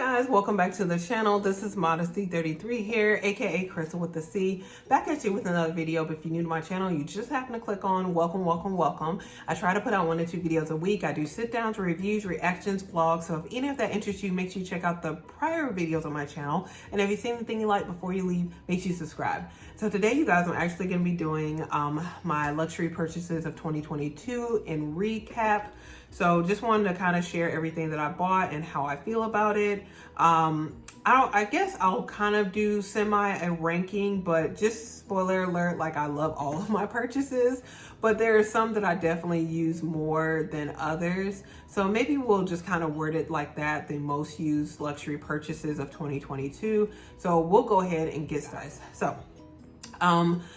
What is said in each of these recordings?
Guys, welcome back to the channel. This is Modesty33 here, aka Crystal with the C, back at you with another video. But if you're new to my channel, you just happen to click on welcome. I try to put out 1 to 2 videos a week. I do sit downs, reviews, reactions, vlogs. So if any of that interests you, make sure you check out the prior videos on my channel. And if you see anything you like before you leave, make sure you subscribe. So today, you guys, I'm actually going to be doing my luxury purchases of 2022 in recap. So just wanted to kind of share everything that I bought and how I feel about it. I guess I'll kind of do a ranking, but just spoiler alert, like I love all of my purchases, but there are some that I definitely use more than others. So maybe we'll just kind of word it like that, the most used luxury purchases of 2022. So we'll go ahead and get started. So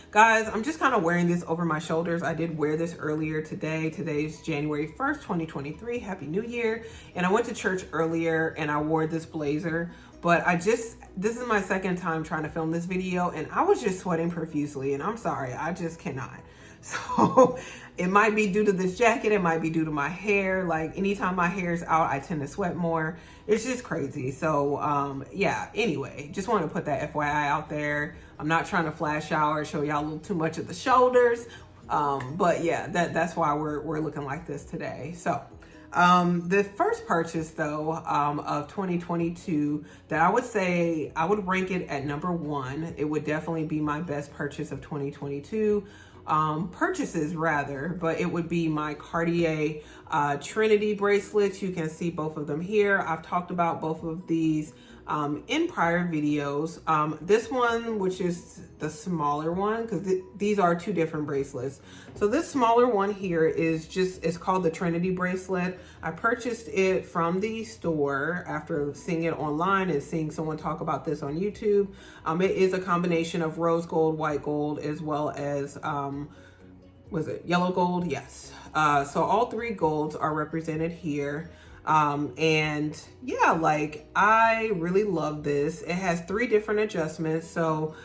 guys, I'm just kind of wearing this over my shoulders. I did wear this earlier today. Today's January 1st, 2023. Happy New Year. And I went to church earlier and I wore this blazer, but this is my second time trying to film this video and I was just sweating profusely, and I'm sorry, I just cannot. So it might be due to this jacket. It might be due to my hair. Like anytime my hair is out, I tend to sweat more. It's just crazy. So yeah, anyway, just want to put that FYI out there. I'm not trying to flash out or show y'all a little too much of the shoulders. But yeah, that's why we're looking like this today. So the first purchase though, of 2022 that I would say I would rank it at number 1. It would definitely be my best purchase of 2022. Purchases rather, but it would be my Cartier Trinity bracelets. You can see both of them here. I've talked about both of these in prior videos. This one, which is the smaller one, because these are 2 different bracelets. So this smaller one here is it's called the Trinity bracelet. I purchased it from the store after seeing it online and seeing someone talk about this on YouTube. It is a combination of rose gold, white gold, as well as was it yellow gold? Yes. So all 3 golds are represented here. And yeah, like I really love this. It has 3 different adjustments. So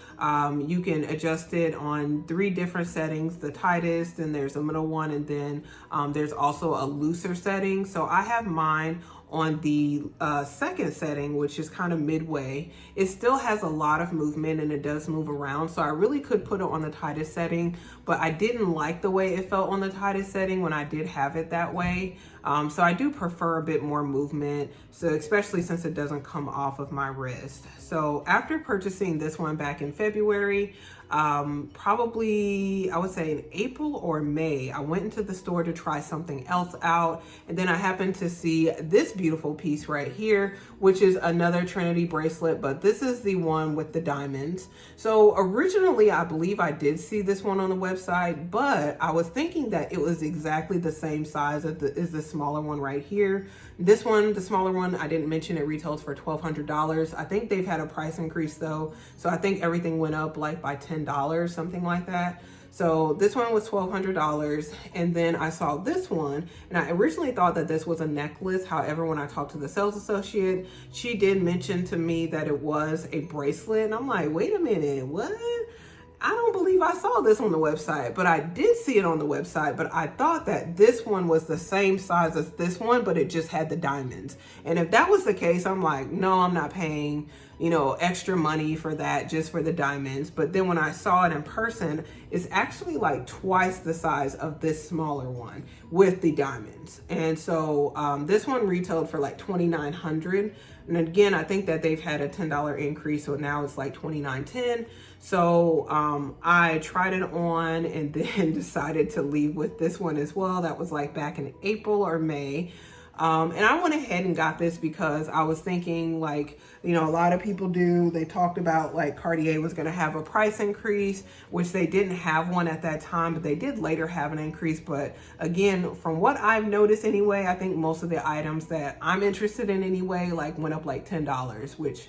you can adjust it on 3 different settings, the tightest, and there's a middle one, and then there's also a looser setting. So I have mine on the second setting, which is kind of midway. It still has a lot of movement and it does move around. So I really could put it on the tightest setting, but I didn't like the way it felt on the tightest setting when I did have it that way. So I do prefer a bit more movement, so especially since it doesn't come off of my wrist. So after purchasing this one back in February, probably I would say in April or May, I went into the store to try something else out, and then I happened to see this beautiful piece right here, which is another Trinity bracelet, but this is the one with the diamonds. So originally I believe I did see this one on the website, but I was thinking that it was exactly the same size as the smaller one right here. This one, the smaller one, I didn't mention, it retails for $1,200. I think they've had a price increase though, so I think everything went up like by $10, something like that. So this one was $1,200, and then I saw this one, and I originally thought that this was a necklace. However, when I talked to the sales associate, she did mention to me that it was a bracelet, and I'm like, wait a minute, what? I don't believe I saw this on the website, but I did see it on the website, but I thought that this one was the same size as this one, but it just had the diamonds. And if that was the case, I'm like, no, I'm not paying, extra money for that just for the diamonds. But then when I saw it in person, it's actually like twice the size of this smaller one with the diamonds. And so this one retailed for like $2,900. And again, I think that they've had a $10 increase, so now it's like $2,910. So I tried it on and then decided to leave with this one as well. That was like back in April or May. And I went ahead and got this because I was thinking, like, a lot of people do. They talked about like Cartier was going to have a price increase, which they didn't have one at that time, but they did later have an increase. But again, from what I've noticed anyway, I think most of the items that I'm interested in anyway, like went up like $10, which,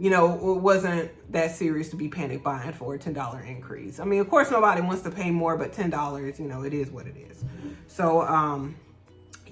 it wasn't that serious to be panic buying for a $10 increase. I mean, of course, nobody wants to pay more, but $10, it is what it is. So,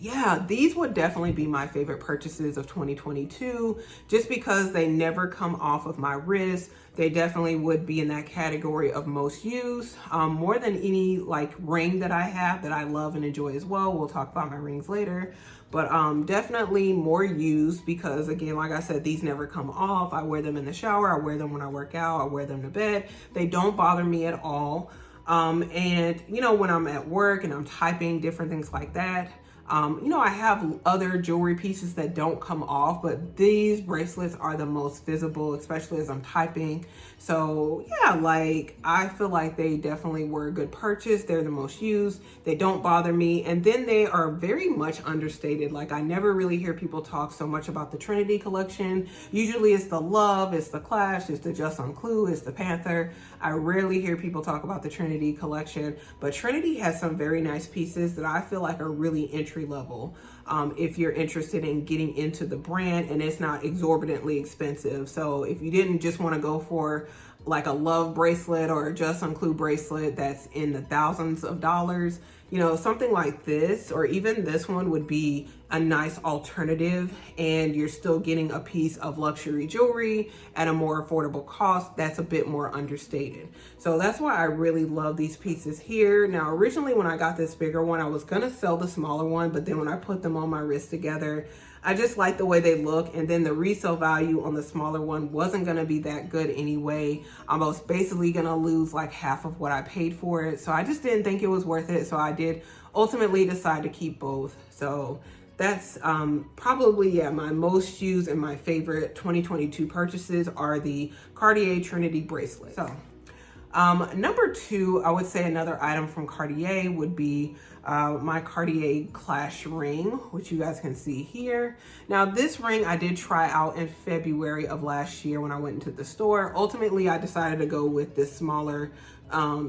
yeah, these would definitely be my favorite purchases of 2022, just because they never come off of my wrist. They definitely would be in that category of most used, more than any like ring that I have that I love and enjoy as well. We'll talk about my rings later, but definitely more used because, again, like I said, these never come off. I wear them in the shower, I wear them when I work out, I wear them to bed. They don't bother me at all. And you know, when I'm at work and I'm typing, different things like that, you know, I have other jewelry pieces that don't come off, but these bracelets are the most visible, especially as I'm typing. So yeah, like I feel like they definitely were a good purchase. They're the most used. They don't bother me. And then they are very much understated. Like I never really hear people talk so much about the Trinity collection. Usually it's the Love, it's the Clash, it's the Just on Clue, it's the Panther. I rarely hear people talk about the Trinity collection, but Trinity has some very nice pieces that I feel like are really entry level. If you're interested in getting into the brand, and it's not exorbitantly expensive. So if you didn't just want to go for like a Love bracelet or a Just on Clue bracelet that's in the thousands of dollars, you know, something like this or even this one would be a nice alternative, and you're still getting a piece of luxury jewelry at a more affordable cost that's a bit more understated. So that's why I really love these pieces here. Now, originally when I got this bigger one, I was gonna sell the smaller one, but then when I put them on my wrist together, I just like the way they look, and then the resale value on the smaller one wasn't gonna be that good anyway. I was basically gonna lose like half of what I paid for it, so I just didn't think it was worth it. So I did ultimately decide to keep both. So that's probably, yeah, my most used and my favorite 2022 purchases are the Cartier Trinity bracelet. So number two, I would say another item from Cartier would be my Cartier Clash ring, which you guys can see here. Now this ring I did try out in February of last year when I went into the store. Ultimately, I decided to go with this smaller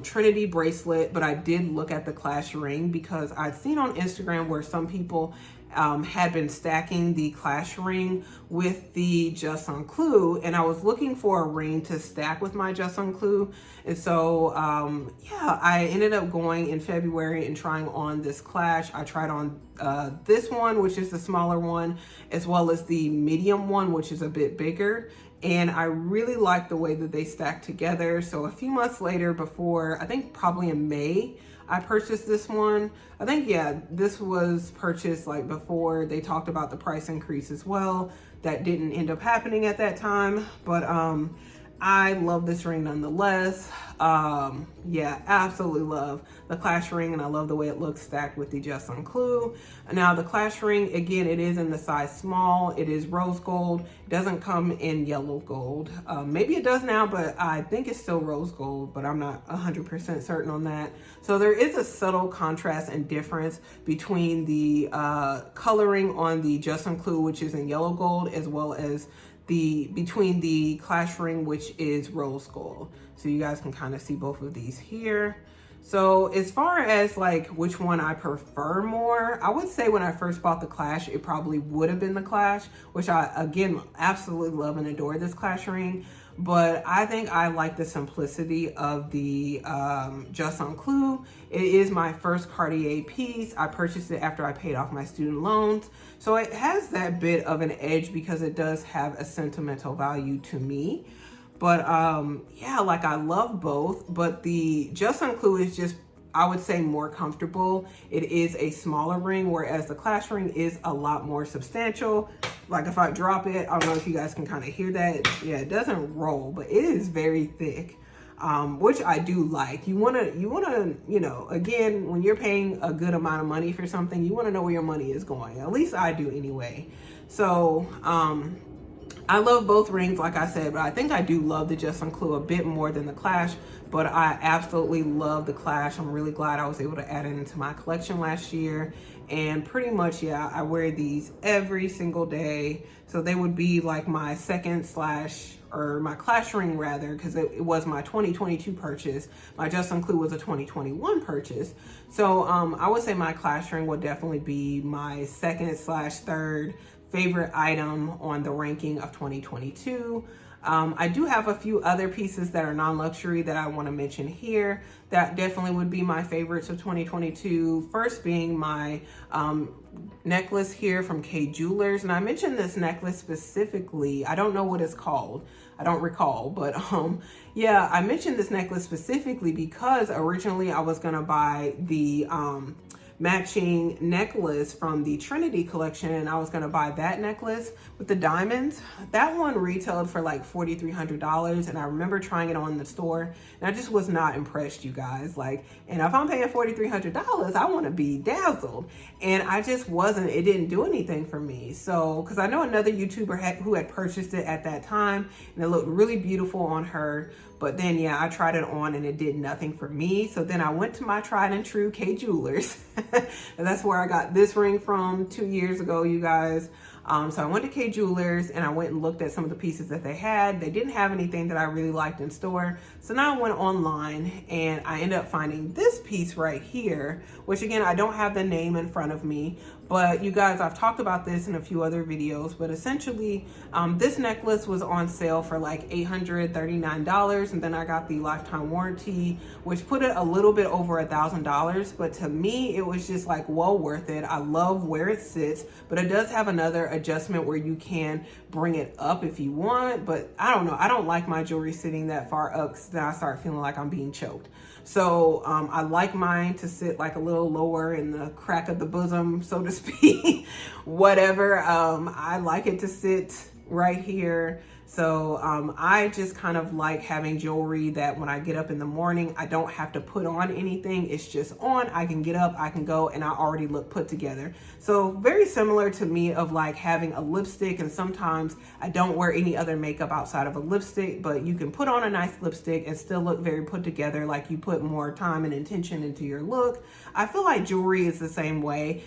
Trinity bracelet, but I did look at the Clash ring because I'd seen on Instagram where some people had been stacking the Clash ring with the Just on Clue, and I was looking for a ring to stack with my Just on Clue. And so yeah, I ended up going in February and trying on this Clash. I tried on this one, which is the smaller one, as well as the medium one, which is a bit bigger. And I really like the way that they stack together. So a few months later, before, I think probably in May, I purchased this one. I think, yeah, this was purchased like before they talked about the price increase as well. That didn't end up happening at that time, but I love this ring nonetheless. Yeah, absolutely love the Clash ring, and I love the way it looks stacked with the Just on Clue. Now the Clash ring, again, it is in the size small. It is rose gold. It doesn't come in yellow gold. Maybe it does now, but I think it's still rose gold, but I'm not 100% certain on that. So there is a subtle contrast and difference between the coloring on the Just on Clue, which is in yellow gold, as well as between the Clash ring, which is rose gold. So you guys can kind of see both of these here. So as far as like which one I prefer more, I would say when I first bought the Clash, it probably would have been the Clash, which I, again, absolutely love and adore this Clash ring. But I think I like the simplicity of the Just on Clue. It is my first Cartier piece. I purchased it after I paid off my student loans. So it has that bit of an edge because it does have a sentimental value to me. But yeah, like I love both, but the Just on Clue is just, I would say, more comfortable. It is a smaller ring, whereas the Clash ring is a lot more substantial. Like if I drop it, I don't know if you guys can kind of hear that. Yeah, it doesn't roll, but it is very thick, which I do like. You wanna, you know, again, when you're paying a good amount of money for something, you wanna know where your money is going. At least I do anyway. So, I love both rings, like I said, but I think I do love the Just on Clue a bit more than the Clash, but I absolutely love the Clash. I'm really glad I was able to add it into my collection last year. And pretty much, yeah, I wear these every single day. So they would be like my second slash, or my Clash ring rather, because it was my 2022 purchase. My Just on Clue was a 2021 purchase. So I would say my Clash ring would definitely be my second slash third favorite item on the ranking of 2022. I do have a few other pieces that are non-luxury that I want to mention here that definitely would be my favorites of 2022. First being my necklace here from Kay Jewelers. And I mentioned this necklace specifically. I don't know what it's called. I don't recall, but yeah, I mentioned this necklace specifically because originally I was gonna buy the matching necklace from the Trinity collection, and I was gonna buy that necklace with the diamonds. That one retailed for like $4,300, and I remember trying it on in the store, and I just was not impressed, you guys. Like, and if I'm paying $4,300, I want to be dazzled, and I just wasn't. It didn't do anything for me. So, because I know another YouTuber who had purchased it at that time, and it looked really beautiful on her. But then, yeah, I tried it on and it did nothing for me. So then I went to my tried and true Kay Jewelers. And that's where I got this ring from 2 years ago, you guys. So I went to Kay Jewelers and I went and looked at some of the pieces that they had. They didn't have anything that I really liked in store. So now I went online and I ended up finding this piece right here, which again, I don't have the name in front of me, but you guys, I've talked about this in a few other videos, but essentially this necklace was on sale for like $839. And then I got the lifetime warranty, which put it a little bit over $1,000. But to me, it was just like well worth it. I love where it sits, but it does have another adjustment where you can bring it up if you want. But I don't know. I don't like my jewelry sitting that far up because then I start feeling like I'm being choked. So I like mine to sit like a little lower in the crack of the bosom, so to speak. Whatever. I like it to sit right here. So I just kind of like having jewelry that when I get up in the morning, I don't have to put on anything. It's just on. I can get up, I can go, and I already look put together. So very similar to me of like having a lipstick, and sometimes I don't wear any other makeup outside of a lipstick, but you can put on a nice lipstick and still look very put together, like you put more time and intention into your look. I feel like jewelry is the same way.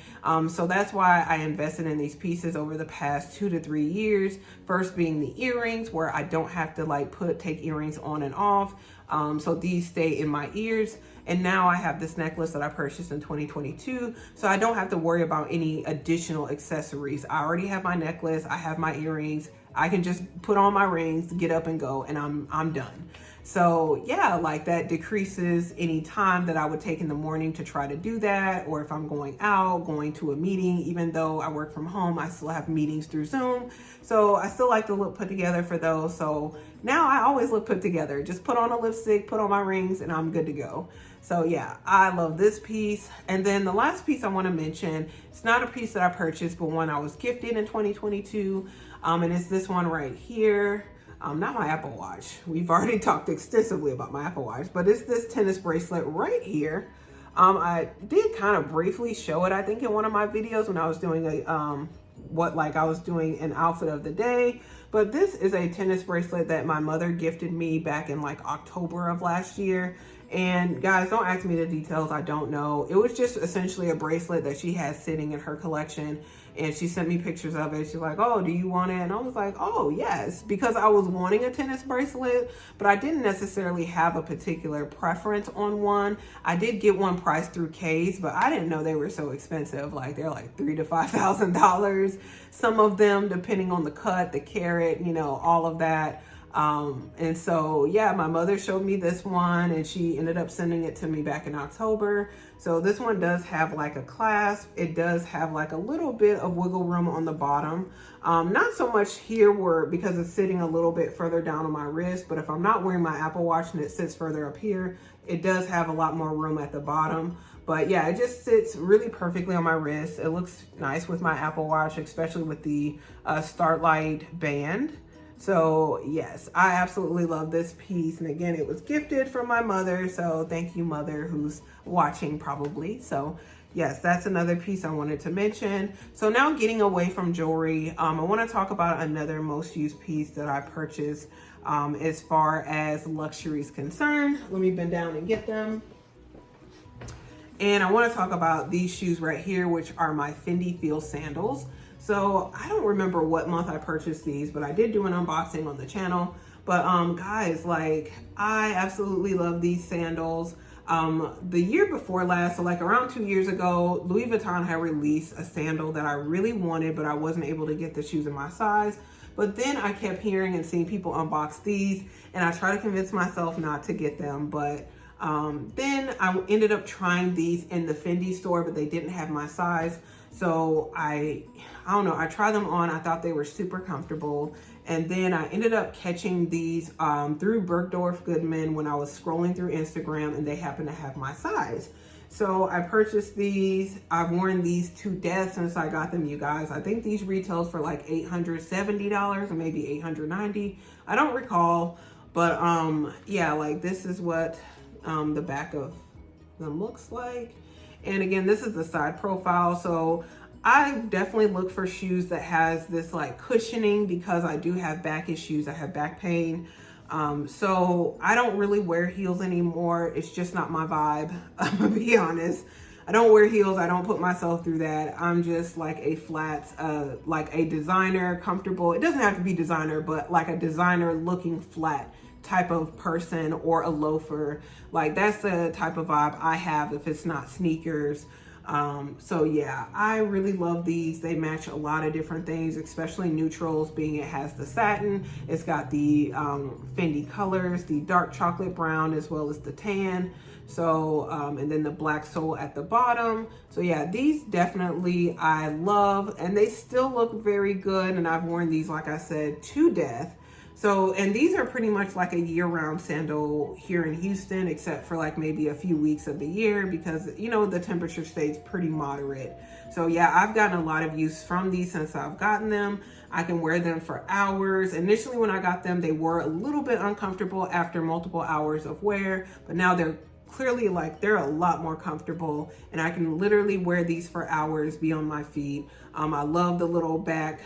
So that's why I invested in these pieces over the past 2 to 3 years. First being the earrings, where I don't have to like take earrings on and off. So these stay in my ears. And now I have this necklace that I purchased in 2022. So I don't have to worry about any additional accessories. I already have my necklace. I have my earrings. I can just put on my rings, get up and go, and I'm done. So yeah, like that decreases any time that I would take in the morning to try to do that. Or if I'm going out, going to a meeting, even though I work from home, I still have meetings through Zoom. So I still like to look put together for those. So now I always look put together. Just put on a lipstick, put on my rings, and I'm good to go. So yeah, I love this piece. And then the last piece I want to mention, it's not a piece that I purchased, but one I was gifted in 2022. And it's this one right here. Not my Apple Watch. We've already talked extensively about my Apple Watch, but it's this tennis bracelet right here. I did kind of briefly show it, I think, in one of my videos when I was doing I was doing an outfit of the day. But this is a tennis bracelet that my mother gifted me back in like October of last year. And guys, don't ask me the details. I don't know. It was just essentially a bracelet that she has sitting in her collection. And she sent me pictures of it. She's like, oh, do you want it? And I was like, oh, yes, because I was wanting a tennis bracelet, but I didn't necessarily have a particular preference on one. I did get one priced through Kay's, but I didn't know they were so expensive. Like they're like $3,000 to $5,000. Some of them, depending on the cut, the carat, you know, all of that. And so, yeah, my mother showed me this one and she ended up sending it to me back in October. So this one does have like a clasp. It does have like a little bit of wiggle room on the bottom. Not so much here because it's sitting a little bit further down on my wrist, but if I'm not wearing my Apple Watch and it sits further up here, it does have a lot more room at the bottom. But yeah, it just sits really perfectly on my wrist. It looks nice with my Apple Watch, especially with the Starlight band. So yes, I absolutely love this piece. And again, it was gifted from my mother. So thank you, mother, who's watching probably. So yes, that's another piece I wanted to mention. So now getting away from jewelry, I want to talk about another most used piece that I purchased as far as luxury is concerned. Let me bend down and get them. And I want to talk about these shoes right here, which are my Fendi Feel sandals. So I don't remember what month I purchased these, but I did do an unboxing on the channel. But guys, like I absolutely love these sandals. The year before last, so like around 2 years ago, Louis Vuitton had released a sandal that I really wanted, but I wasn't able to get the shoes in my size. But then I kept hearing and seeing people unbox these, and I tried to convince myself not to get them. But then I ended up trying these in the Fendi store, but they didn't have my size. So I don't know, I tried them on. I thought they were super comfortable. And then I ended up catching these through Bergdorf Goodman when I was scrolling through Instagram, and they happened to have my size. So I purchased these. I've worn these to death since I got them, you guys. I think these retails for like $870 or maybe $890. I don't recall, but yeah, like this is what the back of them looks like. And again, this is the side profile. So I definitely look for shoes that has this like cushioning because I do have back issues. I have back pain. So I don't really wear heels anymore. It's just not my vibe. I'm gonna be honest. I don't wear heels. I don't put myself through that. I'm just like a flat, like a designer, comfortable. It doesn't have to be designer, but like a designer looking flat type of person, or a loafer. Like that's the type of vibe I have if it's not sneakers. So yeah, I really love these. They match a lot of different things, especially neutrals, being it has the satin, it's got the Fendi colors, the dark chocolate brown, as well as the tan. So and then the black sole at the bottom. So yeah, these definitely I love, and they still look very good, and I've worn these, like I said, to death. So, and these are pretty much like a year-round sandal here in Houston, except for like maybe a few weeks of the year because, you know, the temperature stays pretty moderate. So yeah, I've gotten a lot of use from these since I've gotten them. I can wear them for hours. Initially when I got them, they were a little bit uncomfortable after multiple hours of wear, but now they're clearly like they're a lot more comfortable, and I can literally wear these for hours, be on my feet. I love the little back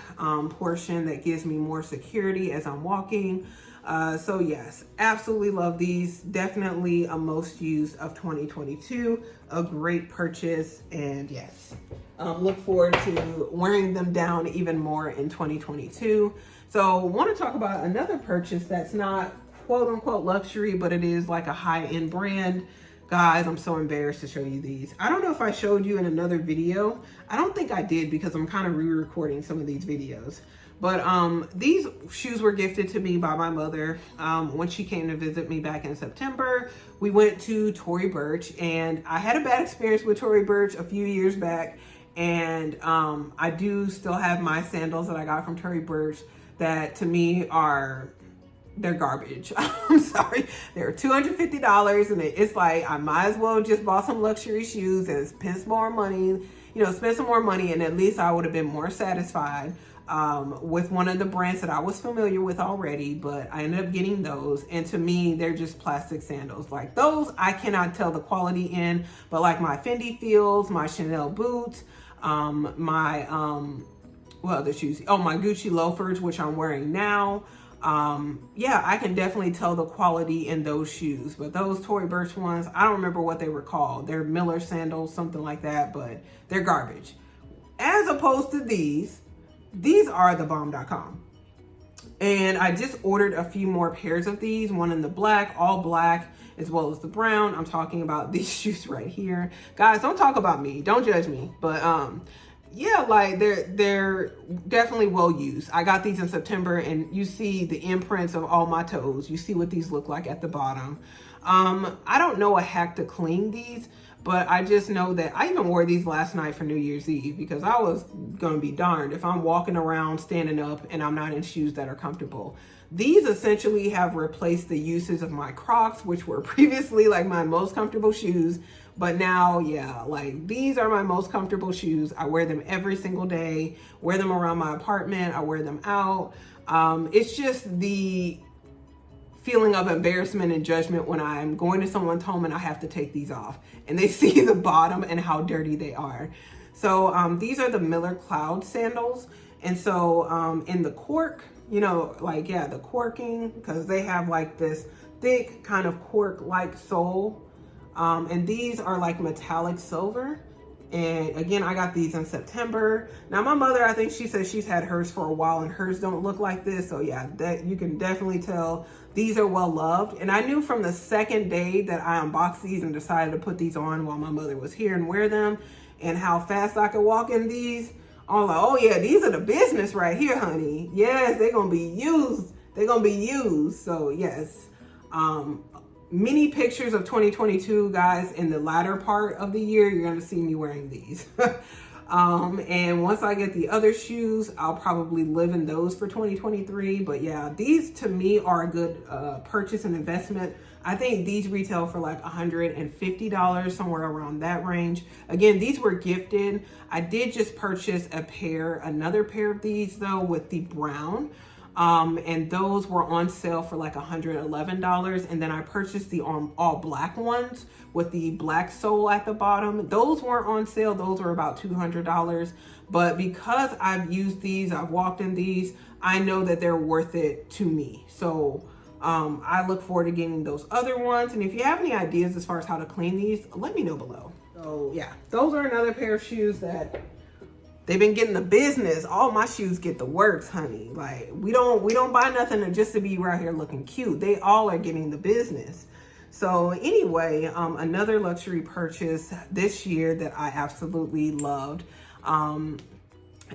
portion that gives me more security as I'm walking. So yes, absolutely love these. Definitely a most used of 2022, a great purchase, and yes, look forward to wearing them down even more in 2022. So want to talk about another purchase that's not quote unquote luxury, but it is like a high-end brand. Guys, I'm so embarrassed to show you these. I don't know if I showed you in another video. I don't think I did because I'm kind of re-recording some of these videos. But these shoes were gifted to me by my mother when she came to visit me back in September. We went to Tory Burch, and I had a bad experience with Tory Burch a few years back. And I do still have my sandals that I got from Tory Burch that to me they're garbage. I'm sorry. They're $250, and it's like I might as well just bought some luxury shoes and spend some more money, and at least I would have been more satisfied with one of the brands that I was familiar with already. But I ended up getting those, and to me, they're just plastic sandals. Like those, I cannot tell the quality in, but like my Fendi Fields, my Chanel boots, my what other shoes? Oh, my Gucci loafers, which I'm wearing now. Yeah, I can definitely tell the quality in those shoes, but those Tory Burch ones, I don't remember what they were called. They're Miller sandals, something like that, but they're garbage. As opposed to these are the bomb.com. And I just ordered a few more pairs of these, one in the black, all black, as well as the brown. I'm talking about these shoes right here. Guys, don't talk about me. Don't judge me. But yeah, like they're definitely well used. I got these in September, and you see the imprints of all my toes. You see what these look like at the bottom. I don't know a hack to clean these, but I just know that I even wore these last night for New Year's Eve because I was gonna be darned if I'm walking around standing up and I'm not in shoes that are comfortable. These essentially have replaced the uses of my Crocs, which were previously like my most comfortable shoes. But now, yeah, like these are my most comfortable shoes. I wear them every single day, wear them around my apartment, I wear them out. It's just the feeling of embarrassment and judgment when I'm going to someone's home and I have to take these off and they see the bottom and how dirty they are. So these are the Miller Cloud sandals. And so in the cork, you know, like, yeah, the corking, because they have like this thick kind of cork-like sole. And these are like metallic silver. And again, I got these in September. Now my mother, I think she says she's had hers for a while and hers don't look like this. So yeah, that you can definitely tell these are well loved. And I knew from the second day that I unboxed these and decided to put these on while my mother was here and wear them, and how fast I could walk in these. I'm like, oh yeah, these are the business right here, honey. Yes, they're gonna be used. They're gonna be used. So yes, many pictures of 2022, guys. In the latter part of the year, you're gonna see me wearing these. And once I get the other shoes, I'll probably live in those for 2023. But yeah, these to me are a good purchase and investment. I think these retail for like $150, somewhere around that range. Again, these were gifted. I did just purchase another pair of these though, with the brown. And those were on sale for like $111. And then I purchased the all black ones with the black sole at the bottom. Those weren't on sale. Those were about $200. But because I've used these, I've walked in these, I know that they're worth it to me. So I look forward to getting those other ones. And if you have any ideas as far as how to clean these, let me know below. So yeah, those are another pair of shoes that they've been getting the business. All my shoes get the works, honey. Like we don't buy nothing just to be right here looking cute. They all are getting the business. So anyway, another luxury purchase this year that I absolutely loved.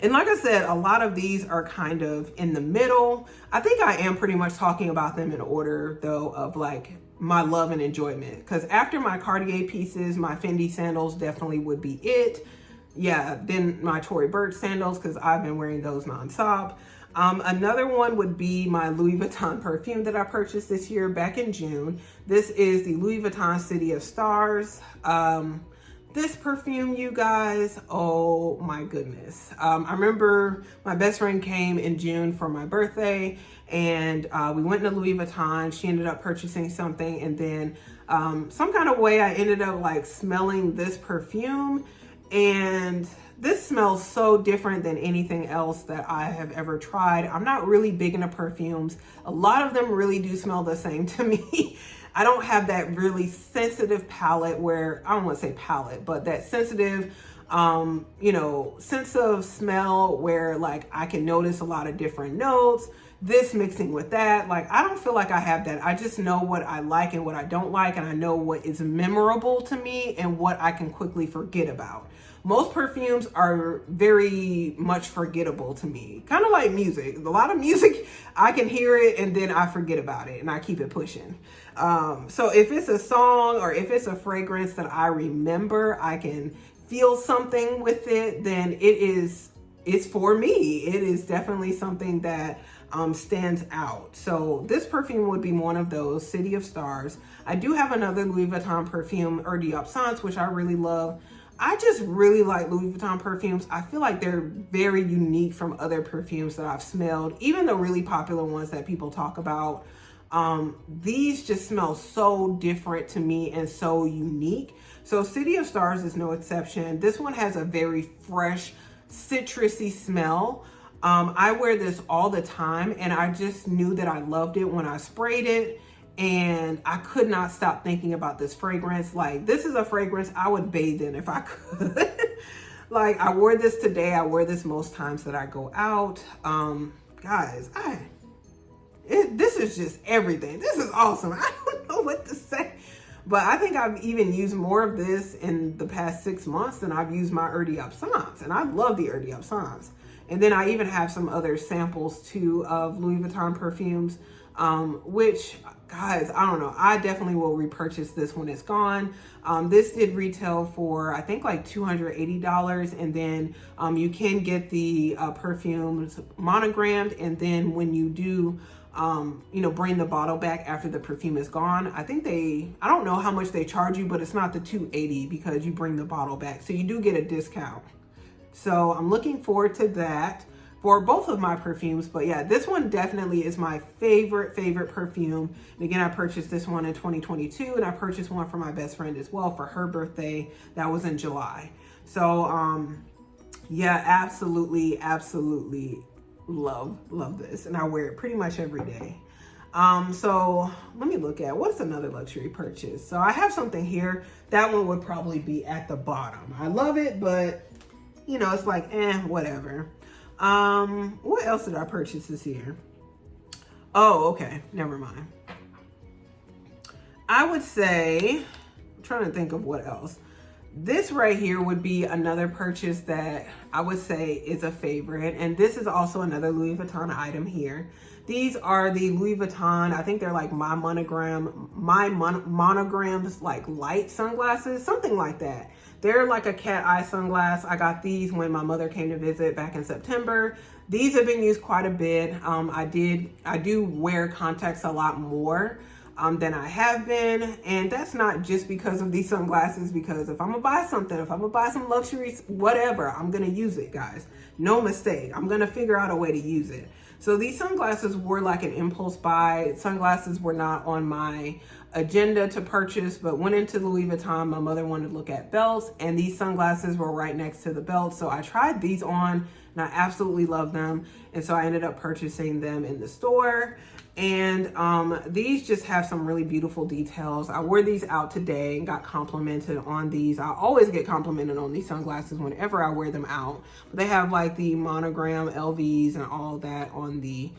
And like I said, a lot of these are kind of in the middle. I think I am pretty much talking about them in order though of like my love and enjoyment. Because after my Cartier pieces, my Fendi sandals definitely would be it. Yeah, then my Tory Burch sandals, because I've been wearing those nonstop. Another one would be my Louis Vuitton perfume that I purchased this year back in June. This is the Louis Vuitton City of Stars. This perfume, you guys, oh my goodness. I remember my best friend came in June for my birthday, and we went to Louis Vuitton. She ended up purchasing something, and then some kind of way I ended up like smelling this perfume, and this smells so different than anything else that I have ever tried. I'm not really big into perfumes. A lot of them really do smell the same to me. I don't have that really sensitive palette where, I don't want to say palette, but that sensitive, you know, sense of smell where like I can notice a lot of different notes, this mixing with that. Like, I don't feel like I have that. I just know what I like and what I don't like. And I know what is memorable to me and what I can quickly forget about. Most perfumes are very much forgettable to me. Kind of like music. A lot of music, I can hear it and then I forget about it and I keep it pushing. So if it's a song or if it's a fragrance that I remember, I can feel something with it, then it's for me. It is definitely something that stands out. So this perfume would be one of those, City of Stars. I do have another Louis Vuitton perfume, Eau d'Absence, which I really love. I just really like Louis Vuitton perfumes. I feel like they're very unique from other perfumes that I've smelled, even the really popular ones that people talk about. These just smell so different to me and so unique. So City of Stars is no exception. This one has a very fresh, citrusy smell. I wear this all the time and I just knew that I loved it when I sprayed it. And I could not stop thinking about this fragrance. Like, this is a fragrance I would bathe in if I could. Like, I wore this today. I wear this most times that I go out. Guys, this is just everything. This is awesome. I don't know what to say. But I think I've even used more of this in the past 6 months than I've used my Eau d'Absence. And I love the Eau d'Absence. And then I even have some other samples too of Louis Vuitton perfumes, which, guys, I don't know. I definitely will repurchase this when it's gone. This did retail for, I think, like $280. And then you can get the perfumes monogrammed. And then when you do, you know, bring the bottle back after the perfume is gone, I think I don't know how much they charge you, but it's not the $280 because you bring the bottle back. So you do get a discount. So I'm looking forward to that for both of my perfumes. But yeah, this one definitely is my favorite perfume. And again, I purchased this one in 2022 and I purchased one for my best friend as well for her birthday. That was in July. So yeah, absolutely love this. And I wear it pretty much every day. So let me look at what's another luxury purchase. So I have something here. That one would probably be at the bottom. I love it, but you know, it's like, whatever. What else did I purchase this year? Oh, okay, never mind. I would say, I'm trying to think of what else. This right here would be another purchase that I would say is a favorite. And this is also another Louis Vuitton item here. These are the Louis Vuitton, I think they're like my monograms, like light sunglasses, something like that. They're like a cat eye sunglass. I got these when my mother came to visit back in September. These have been used quite a bit. I do wear contacts a lot more than I have been. And that's not just because of these sunglasses, because if I'm gonna buy something, if I'm gonna buy some luxuries, whatever, I'm gonna use it, guys. No mistake. I'm gonna figure out a way to use it. So these sunglasses were like an impulse buy. Sunglasses were not on my agenda to purchase, but went into Louis Vuitton. My mother wanted to look at belts, and these sunglasses were right next to the belt. So I tried these on, and I absolutely love them. And so I ended up purchasing them in the store. And these just have some really beautiful details. I wore these out today and got complimented on these. I always get complimented on these sunglasses whenever I wear them out. But they have like the monogram LVs and all that on the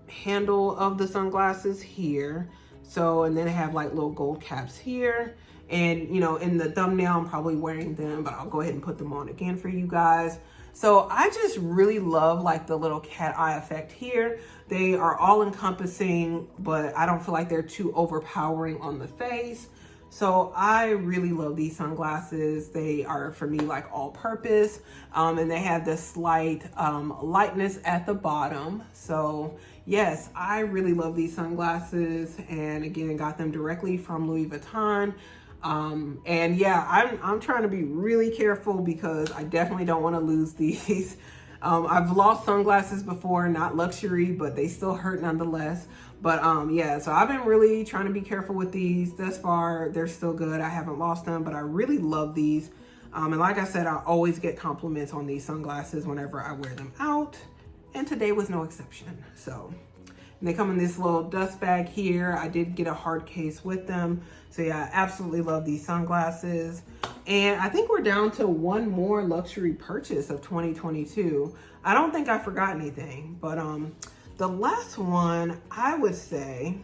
handle of the sunglasses here. So, and then they have like little gold caps here. And, you know, in the thumbnail, I'm probably wearing them, but I'll go ahead and put them on again for you guys. So I just really love like the little cat eye effect here. They are all encompassing, but I don't feel like they're too overpowering on the face. So I really love these sunglasses. They are for me like all purpose. And they have this slight lightness at the bottom. So yes, I really love these sunglasses. And again, got them directly from Louis Vuitton. And yeah, I'm trying to be really careful because I definitely don't want to lose these. I've lost sunglasses before, not luxury, but they still hurt nonetheless. But yeah, so I've been really trying to be careful with these. Thus far, they're still good. I haven't lost them, but I really love these. And like I said, I always get compliments on these sunglasses whenever I wear them out. And today was no exception. So, and they come in this little dust bag here. I did get a hard case with them. So yeah, I absolutely love these sunglasses. And I think we're down to one more luxury purchase of 2022. I don't think I forgot anything, but the last one I would say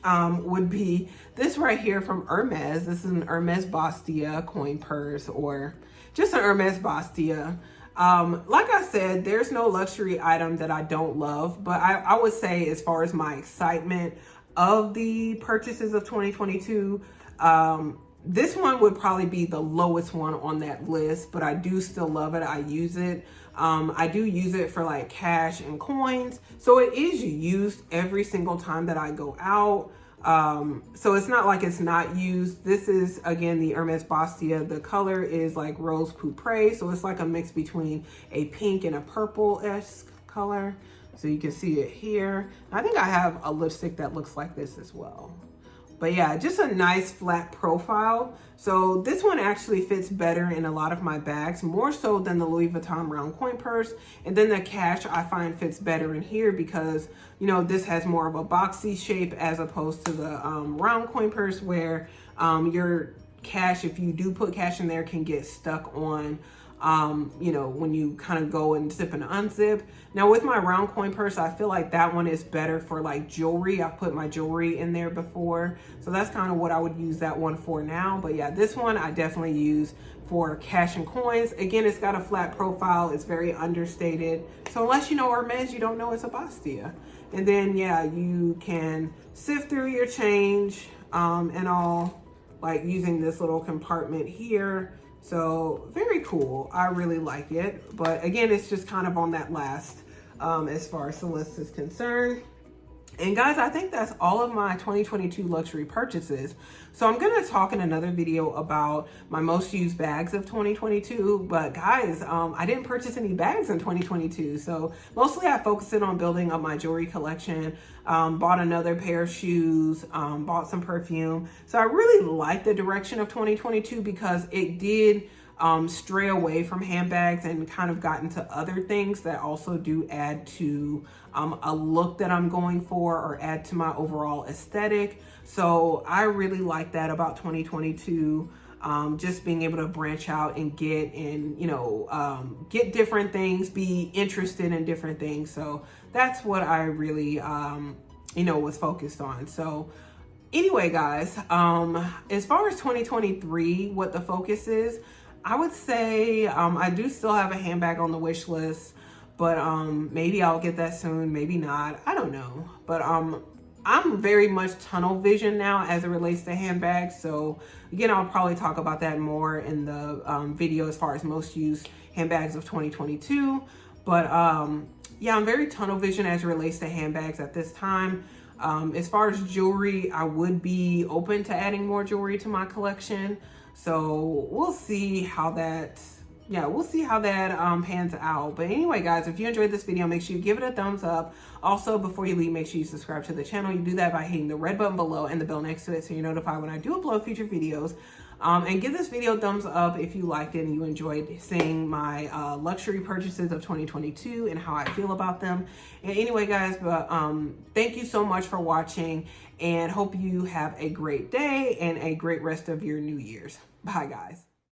would be this right here from Hermes. This is an Hermes Bastia coin purse, or just an Hermes Bastia. Like I said, there's no luxury item that I don't love, but I would say as far as my excitement of the purchases of 2022, this one would probably be the lowest one on that list, but I do still love it. I use it. I do use it for like cash and coins. So it is used every single time that I go out. So it's not like it's not used. This is, again, the Hermes Bastia. The color is like rose pourpre. So it's like a mix between a pink and a purple-esque color. So you can see it here. I think I have a lipstick that looks like this as well. But yeah, just a nice flat profile. So this one actually fits better in a lot of my bags, more so than the Louis Vuitton round coin purse. And then the cash I find fits better in here because, you know, this has more of a boxy shape as opposed to the round coin purse where your cash, if you do put cash in there, can get stuck on you know, when you kind of go and zip and unzip. Now with my round coin purse, I feel like that one is better for like jewelry. I've put my jewelry in there before. So that's kind of what I would use that one for now. But yeah, this one I definitely use for cash and coins. Again, it's got a flat profile. It's very understated. So unless you know Hermes, you don't know it's a Bastia. And then yeah, you can sift through your change and all, like using this little compartment here. So very cool. I really like it. But again, it's just kind of on that last as far as the list is concerned. And guys, I think that's all of my 2022 luxury purchases. So I'm going to talk in another video about my most used bags of 2022. But guys, I didn't purchase any bags in 2022. So mostly I focused on building up my jewelry collection, bought another pair of shoes, bought some perfume. So I really like the direction of 2022 because it did stray away from handbags and kind of got into other things that also do add to a look that I'm going for, or add to my overall aesthetic. So I really like that about 2022. Just being able to branch out and get get different things, be interested in different things. So that's what I really, was focused on. So anyway, guys, as far as 2023, what the focus is, I would say I do still have a handbag on the wish list, but maybe I'll get that soon, maybe not. I don't know. But I'm very much tunnel vision now as it relates to handbags. So again, I'll probably talk about that more in the video as far as most used handbags of 2022. But yeah, I'm very tunnel vision as it relates to handbags at this time. As far as jewelry, I would be open to adding more jewelry to my collection. So we'll see how that, pans out. But anyway, guys, if you enjoyed this video, make sure you give it a thumbs up. Also, before you leave, make sure you subscribe to the channel. You do that by hitting the red button below and the bell next to it, so you're notified when I do upload future videos. And give this video a thumbs up if you liked it and you enjoyed seeing my luxury purchases of 2022 and how I feel about them. And anyway, guys, thank you so much for watching, and hope you have a great day and a great rest of your New Year's. Bye, guys.